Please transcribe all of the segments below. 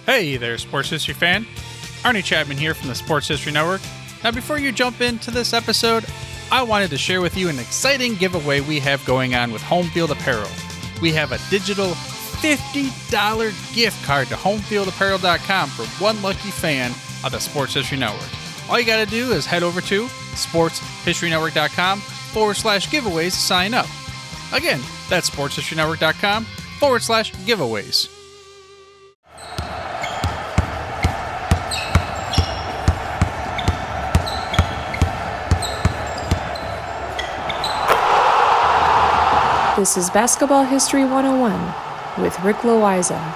Hey there, sports history fan. Arnie Chapman here from the Sports History Network. Now, before you jump into this episode, I wanted to share with you an exciting giveaway we have going on with Home Field Apparel. We have a digital $50 gift card to homefieldapparel.com for one lucky fan of the Sports History Network. All you got to do is head over to sportshistorynetwork.com/giveaways to sign up. Again, that's sportshistorynetwork.com/giveaways. This is Basketball History 101 with Rick Loayza.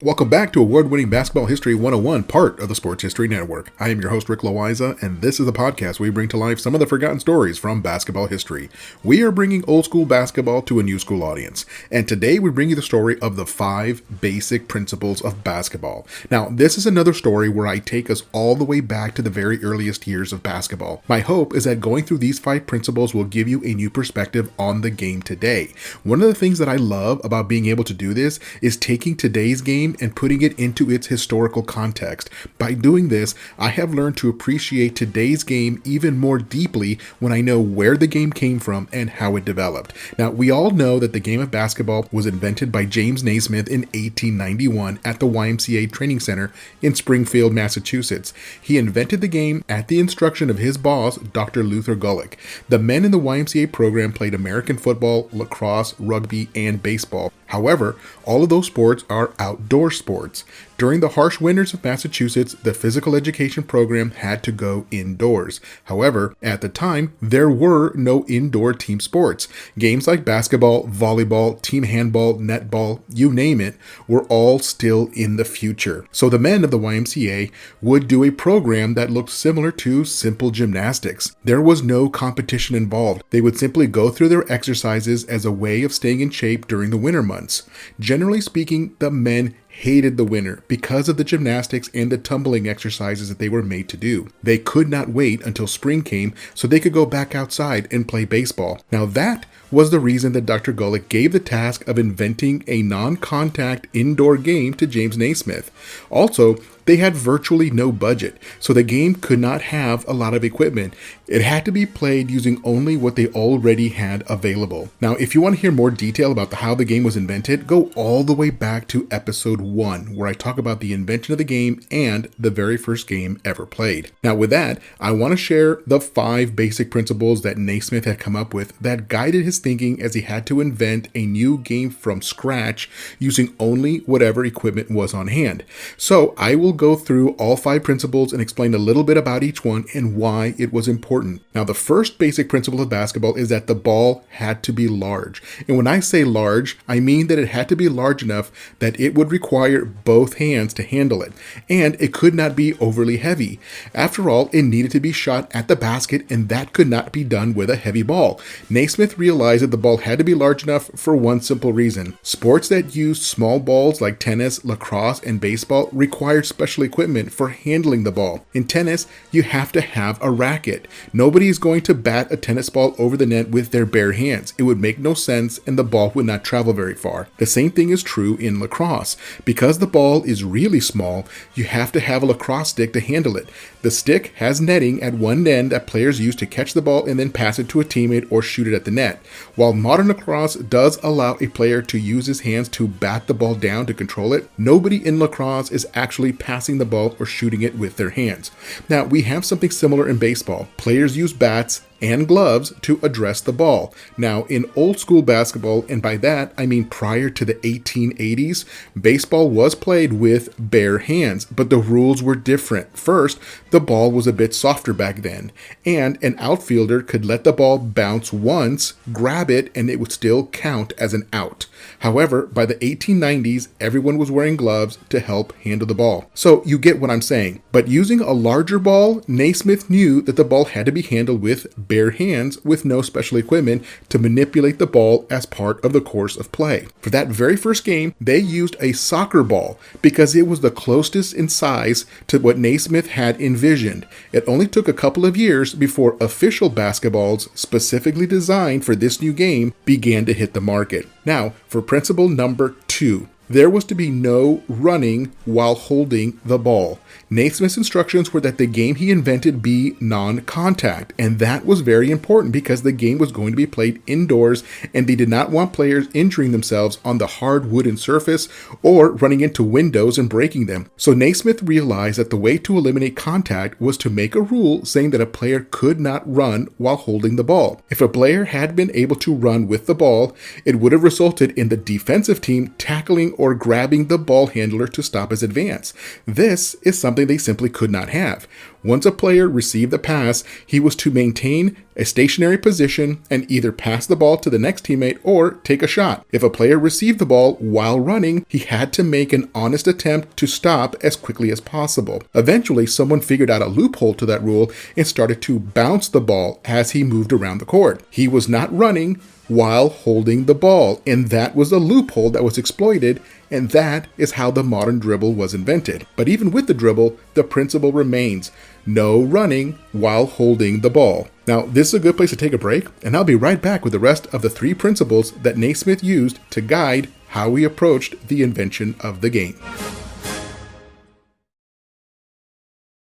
Welcome back to Award-winning Basketball History 101, part of the Sports History Network. I am your host, Rick Loayza, and this is a podcast where we bring to life some of the forgotten stories from basketball history. We are bringing old school basketball to a new school audience, and today we bring you the story of the 5 basic principles of basketball. Now, this is another story where I take us all the way back to the very earliest years of basketball. My hope is that going through these 5 principles will give you a new perspective on the game today. One of the things that I love about being able to do this is taking today's game and putting it into its historical context. By doing this, I have learned to appreciate today's game even more deeply when I know where the game came from and how it developed. Now, we all know that the game of basketball was invented by James Naismith in 1891 at the YMCA Training Center in Springfield, Massachusetts. He invented the game at the instruction of his boss, Dr. Luther Gulick. The men in the YMCA program played American football, lacrosse, rugby, and baseball. However, all of those sports are outdoor sports. During the harsh winters of Massachusetts, the physical education program had to go indoors. However, at the time, there were no indoor team sports. Games like basketball, volleyball, team handball, netball, you name it, were all still in the future. So the men of the YMCA would do a program that looked similar to simple gymnastics. There was no competition involved. They would simply go through their exercises as a way of staying in shape during the winter months. Generally speaking, the men hated the winter because of the gymnastics and the tumbling exercises that they were made to do. They could not wait until spring came so they could go back outside and play baseball. Now that was the reason that Dr. Gulick gave the task of inventing a non-contact indoor game to James Naismith. Also, they had virtually no budget, so the game could not have a lot of equipment. It had to be played using only what they already had available. Now, if you want to hear more detail about how the game was invented, go all the way back to episode 1, where I talk about the invention of the game and the very first game ever played. Now, with that, I want to share the 5 basic principles that Naismith had come up with that guided his thinking as he had to invent a new game from scratch using only whatever equipment was on hand. So I will go through all 5 principles and explain a little bit about each one and why it was important. Now, the first basic principle of basketball is that the ball had to be large. And when I say large, I mean that it had to be large enough that it would require both hands to handle it. And it could not be overly heavy. After all, it needed to be shot at the basket, and that could not be done with a heavy ball. Naismith realized that the ball had to be large enough for one simple reason. Sports that used small balls like tennis, lacrosse, and baseball required special equipment for handling the ball. In tennis, you have to have a racket. Nobody is going to bat a tennis ball over the net with their bare hands. It would make no sense and the ball would not travel very far. The same thing is true in lacrosse. Because the ball is really small, you have to have a lacrosse stick to handle it. The stick has netting at one end that players use to catch the ball and then pass it to a teammate or shoot it at the net. While modern lacrosse does allow a player to use his hands to bat the ball down to control it, nobody in lacrosse is actually passing the ball or shooting it with their hands. Now, we have something similar in baseball. Players use bats and gloves to address the ball. Now, in old school basketball, and by that I mean prior to the 1880s, baseball was played with bare hands, but the rules were different. First, the ball was a bit softer back then, and an outfielder could let the ball bounce once, grab it, and it would still count as an out. However, by the 1890s, everyone was wearing gloves to help handle the ball. So you get what I'm saying. But using a larger ball, Naismith knew that the ball had to be handled with bare hands with no special equipment to manipulate the ball as part of the course of play. For that very first game, they used a soccer ball because it was the closest in size to what Naismith had envisioned. It only took a couple of years before official basketballs specifically designed for this new game began to hit the market. Now, for principle number 2. There was to be no running while holding the ball. Naismith's instructions were that the game he invented be non-contact, and that was very important because the game was going to be played indoors, and they did not want players injuring themselves on the hard wooden surface or running into windows and breaking them. So Naismith realized that the way to eliminate contact was to make a rule saying that a player could not run while holding the ball. If a player had been able to run with the ball, it would have resulted in the defensive team tackling or grabbing the ball handler to stop his advance. This is something they simply could not have. Once a player received the pass, he was to maintain a stationary position and either pass the ball to the next teammate or take a shot. If a player received the ball while running, he had to make an honest attempt to stop as quickly as possible. Eventually, someone figured out a loophole to that rule and started to bounce the ball as he moved around the court. He was not running while holding the ball, and that was a loophole that was exploited, and that is how the modern dribble was invented. But even with the dribble, the principle remains: no running while holding the ball. Now, this is a good place to take a break, and I'll be right back with the rest of the 3 principles that Naismith used to guide how we approached the invention of the game.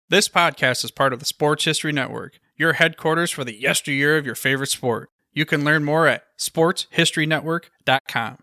This podcast is part of the Sports History Network, your headquarters for the yesteryear of your favorite sport. You can learn more at sportshistorynetwork.com.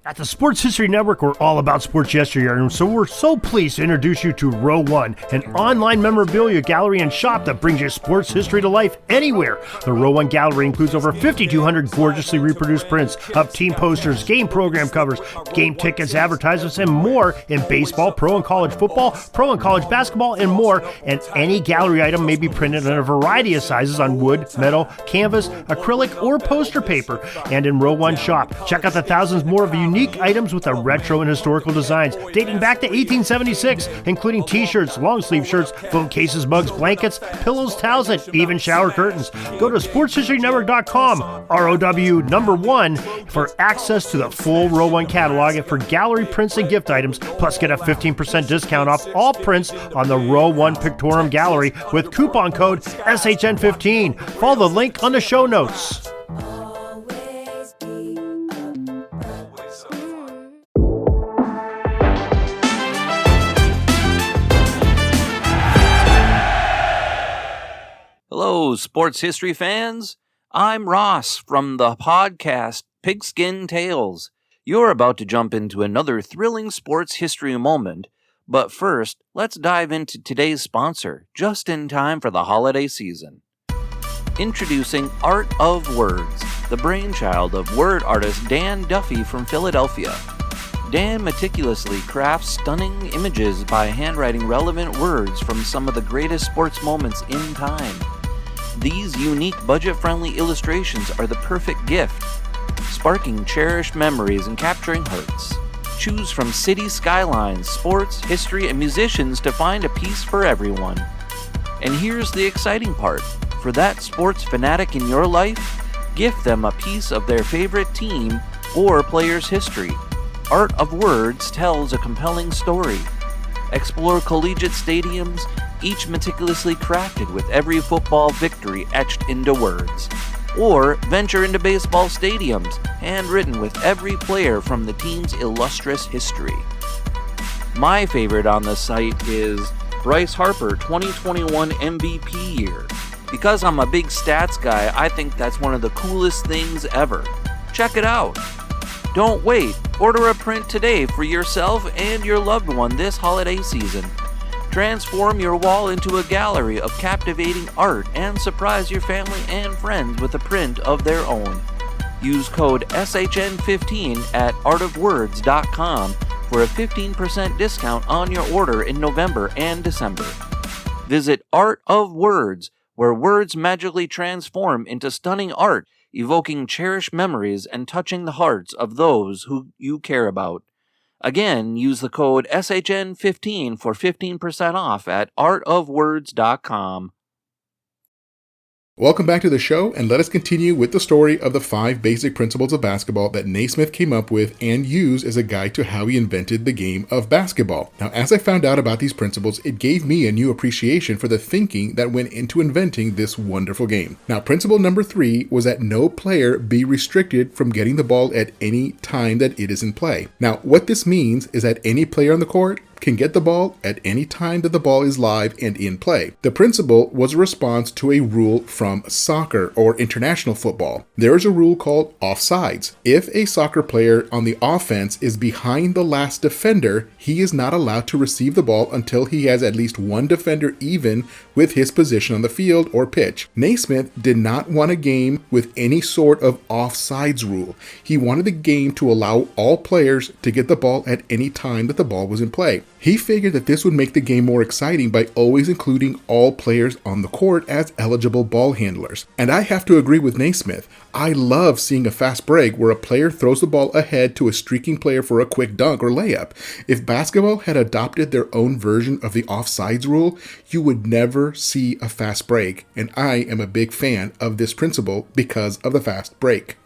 At the Sports History Network, we're all about sports yesteryear, and so we're so pleased to introduce you to Row One, an online memorabilia gallery and shop that brings your sports history to life anywhere. The Row One gallery includes over 5,200 gorgeously reproduced prints of team posters, game program covers, game tickets, advertisements, and more in baseball, pro and college football, pro and college basketball, and more. And any gallery item may be printed in a variety of sizes on wood, metal, canvas, acrylic, or poster paper. And in Row One shop, check out the thousands more of unique items with a retro and historical designs dating back to 1876, including t-shirts, long sleeve shirts, phone cases, mugs, blankets, pillows, towels, and even shower curtains. Go to sportshistorynetwork.com, ROW1, for access to the full Row One catalog and for gallery prints and gift items, plus get a 15% discount off all prints on the Row One Pictorium Gallery with coupon code SHN15. Follow the link on the show notes. Hello, sports history fans. I'm Ross from the podcast Pigskin Tales. You're about to jump into another thrilling sports history moment, but first, let's dive into today's sponsor, just in time for the holiday season. Introducing Art of Words, the brainchild of word artist Dan Duffy from Philadelphia. Dan meticulously crafts stunning images by handwriting relevant words from some of the greatest sports moments in time. These unique, budget-friendly illustrations are the perfect gift, sparking cherished memories and capturing hearts. Choose from city skylines, sports, history, and musicians to find a piece for everyone. And here's the exciting part. For that sports fanatic in your life, gift them a piece of their favorite team or player's history. Art of Words tells a compelling story. Explore collegiate stadiums, each meticulously crafted with every football victory etched into words. Or venture into baseball stadiums, handwritten with every player from the team's illustrious history. My favorite on the site is Bryce Harper 2021 MVP year. Because I'm a big stats guy, I think that's one of the coolest things ever. Check it out. Don't wait. Order a print today for yourself and your loved one this holiday season. Transform your wall into a gallery of captivating art and surprise your family and friends with a print of their own. Use code SHN15 at artofwords.com for a 15% discount on your order in November and December. Visit Art of Words, where words magically transform into stunning art, evoking cherished memories and touching the hearts of those who you care about. Again, use the code SHN15 for 15% off at artofwords.com. Welcome back to the show, and let us continue with the story of the 5 basic principles of basketball that Naismith came up with and used as a guide to how he invented the game of basketball. Now, as I found out about these principles, it gave me a new appreciation for the thinking that went into inventing this wonderful game. Now, principle number 3 was that no player be restricted from getting the ball at any time that it is in play. Now, what this means is that any player on the court can get the ball at any time that the ball is live and in play. The principle was a response to a rule from soccer or international football. There is a rule called offsides. If a soccer player on the offense is behind the last defender, he is not allowed to receive the ball until he has at least one defender even with his position on the field or pitch. Naismith did not want a game with any sort of offsides rule. He wanted the game to allow all players to get the ball at any time that the ball was in play. He figured that this would make the game more exciting by always including all players on the court as eligible ball handlers. And I have to agree with Naismith. I love seeing a fast break where a player throws the ball ahead to a streaking player for a quick dunk or layup. If basketball had adopted their own version of the offsides rule, you would never see a fast break. And I am a big fan of this principle because of the fast break.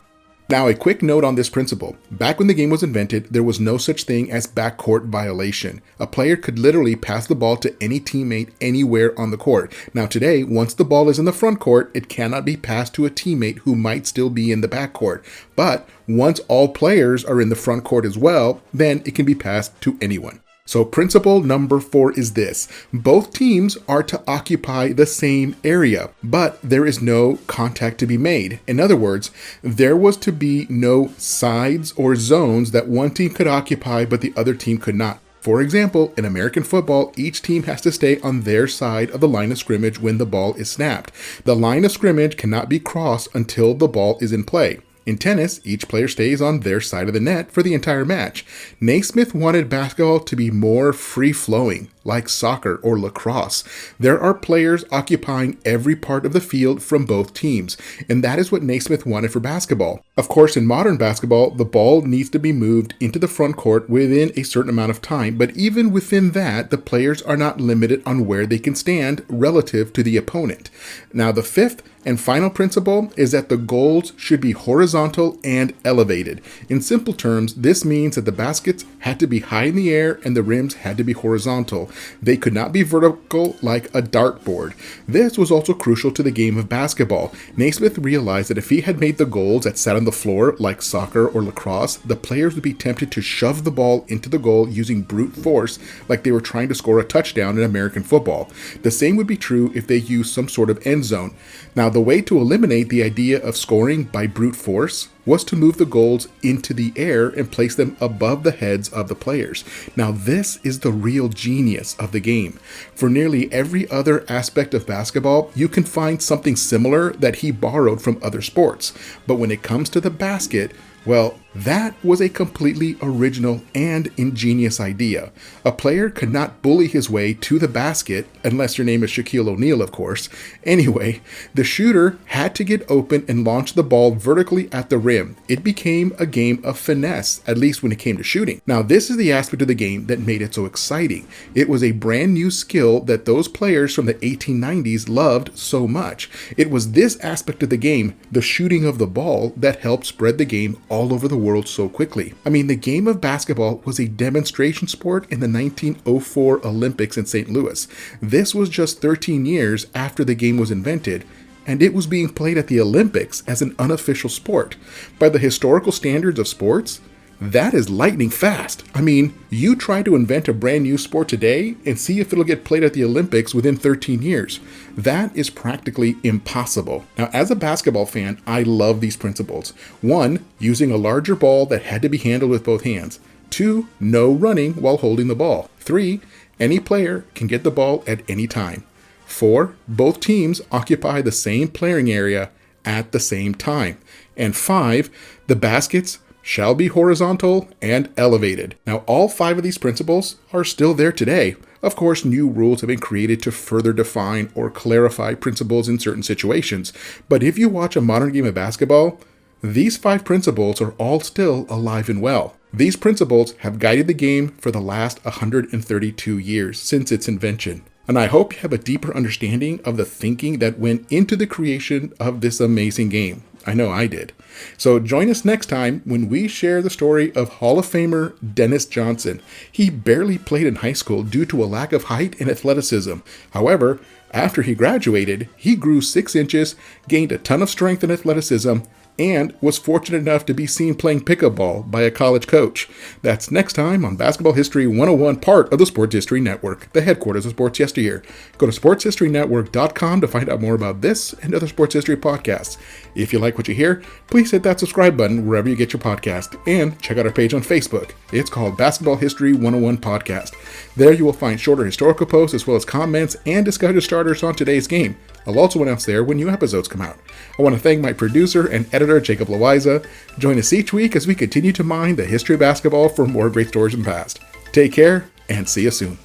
Now, a quick note on this principle. Back when the game was invented, there was no such thing as backcourt violation. A player could literally pass the ball to any teammate anywhere on the court. Now today, once the ball is in the front court, it cannot be passed to a teammate who might still be in the backcourt. But once all players are in the front court as well, then it can be passed to anyone. So principle number 4 is this. Both teams are to occupy the same area, but there is no contact to be made. In other words, there was to be no sides or zones that one team could occupy but the other team could not. For example, in American football, each team has to stay on their side of the line of scrimmage when the ball is snapped. The line of scrimmage cannot be crossed until the ball is in play. In tennis, each player stays on their side of the net for the entire match. Naismith wanted basketball to be more free-flowing, like soccer or lacrosse. There are players occupying every part of the field from both teams, and that is what Naismith wanted for basketball. Of course, in modern basketball, the ball needs to be moved into the front court within a certain amount of time, but even within that, the players are not limited on where they can stand relative to the opponent. Now, the 5th and final principle is that the goals should be horizontal and elevated. In simple terms, this means that the baskets had to be high in the air and the rims had to be horizontal. They could not be vertical like a dartboard. This was also crucial to the game of basketball. Naismith realized that if he had made the goals that sat on the floor like soccer or lacrosse, the players would be tempted to shove the ball into the goal using brute force like they were trying to score a touchdown in American football. The same would be true if they used some sort of end zone. Now, the way to eliminate the idea of scoring by brute force was to move the goals into the air and place them above the heads of the players. Now, this is the real genius of the game. For nearly every other aspect of basketball, you can find something similar that he borrowed from other sports. But when it comes to the basket, well, that was a completely original and ingenious idea. A player could not bully his way to the basket, unless your name is Shaquille O'Neal, of course. Anyway, the shooter had to get open and launch the ball vertically at the rim. It became a game of finesse, at least when it came to shooting. Now, this is the aspect of the game that made it so exciting. It was a brand new skill that those players from the 1890s loved so much. It was this aspect of the game, the shooting of the ball, that helped spread the game all over the world so quickly. I mean, the game of basketball was a demonstration sport in the 1904 Olympics in St. Louis. This was just 13 years after the game was invented, and it was being played at the Olympics as an unofficial sport. By the historical standards of sports, that is lightning fast. I mean, you try to invent a brand new sport today and see if it'll get played at the Olympics within 13 years. That is practically impossible. Now, as a basketball fan, I love these principles. 1, using a larger ball that had to be handled with both hands. 2, no running while holding the ball. 3, any player can get the ball at any time. 4, both teams occupy the same playing area at the same time. And 5, the baskets shall be horizontal and elevated. Now, all 5 of these principles are still there today. Of course, new rules have been created to further define or clarify principles in certain situations. But if you watch a modern game of basketball, these 5 principles are all still alive and well. These principles have guided the game for the last 132 years since its invention. and I hope you have a deeper understanding of the thinking that went into the creation of this amazing game. I know I did. So join us next time when we share the story of Hall of Famer Dennis Johnson. He barely played in high school due to a lack of height and athleticism. However, after he graduated, he grew 6 inches, gained a ton of strength and athleticism, and was fortunate enough to be seen playing pickleball by a college coach. That's next time on Basketball History 101, part of the Sports History Network, the headquarters of Sports Yesteryear. Go to sportshistorynetwork.com to find out more about this and other sports history podcasts. If you like what you hear, please hit that subscribe button wherever you get your podcast, and check out our page on Facebook. It's called Basketball History 101 Podcast. There you will find shorter historical posts as well as comments and discussion starters on today's game. I'll also announce there when new episodes come out. I want to thank my producer and editor, Jacob Loayza. Join us each week as we continue to mine the history of basketball for more great stories in the past. Take care, and see you soon.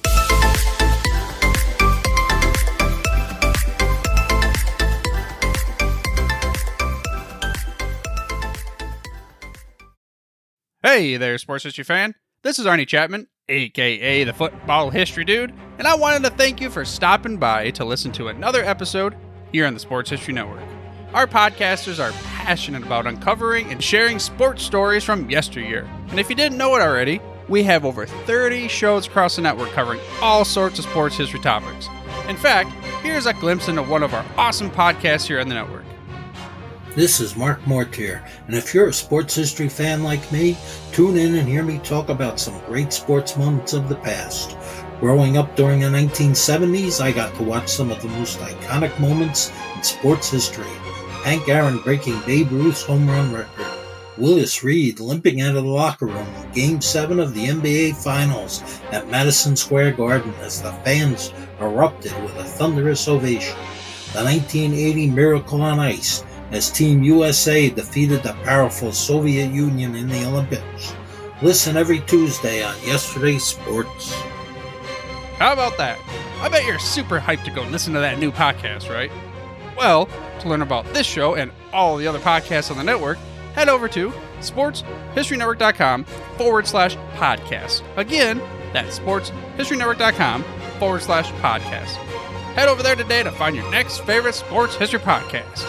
Hey there, sports history fan. This is Arnie Chapman, aka the Football History Dude, and I wanted to thank you for stopping by to listen to another episode here on the Sports History Network. Our podcasters are passionate about uncovering and sharing sports stories from yesteryear. And if you didn't know it already, we have over 30 shows across the network covering all sorts of sports history topics. In fact, here's a glimpse into one of our awesome podcasts here on the network. This is Mark Mortier, and if you're a sports history fan like me, tune in and hear me talk about some great sports moments of the past. Growing up during the 1970s, I got to watch some of the most iconic moments in sports history. Hank Aaron breaking Babe Ruth's home run record. Willis Reed limping out of the locker room in Game 7 of the NBA Finals at Madison Square Garden as the fans erupted with a thunderous ovation. The 1980 Miracle on Ice as Team USA defeated the powerful Soviet Union in the Olympics. Listen every Tuesday on Yesterday's Sports. How about that? I bet you're super hyped to go listen to that new podcast, right? Well, to learn about this show and all the other podcasts on the network, head over to sportshistorynetwork.com/podcast. Again, that's sportshistorynetwork.com/podcast. Head over there today to find your next favorite sports history podcast.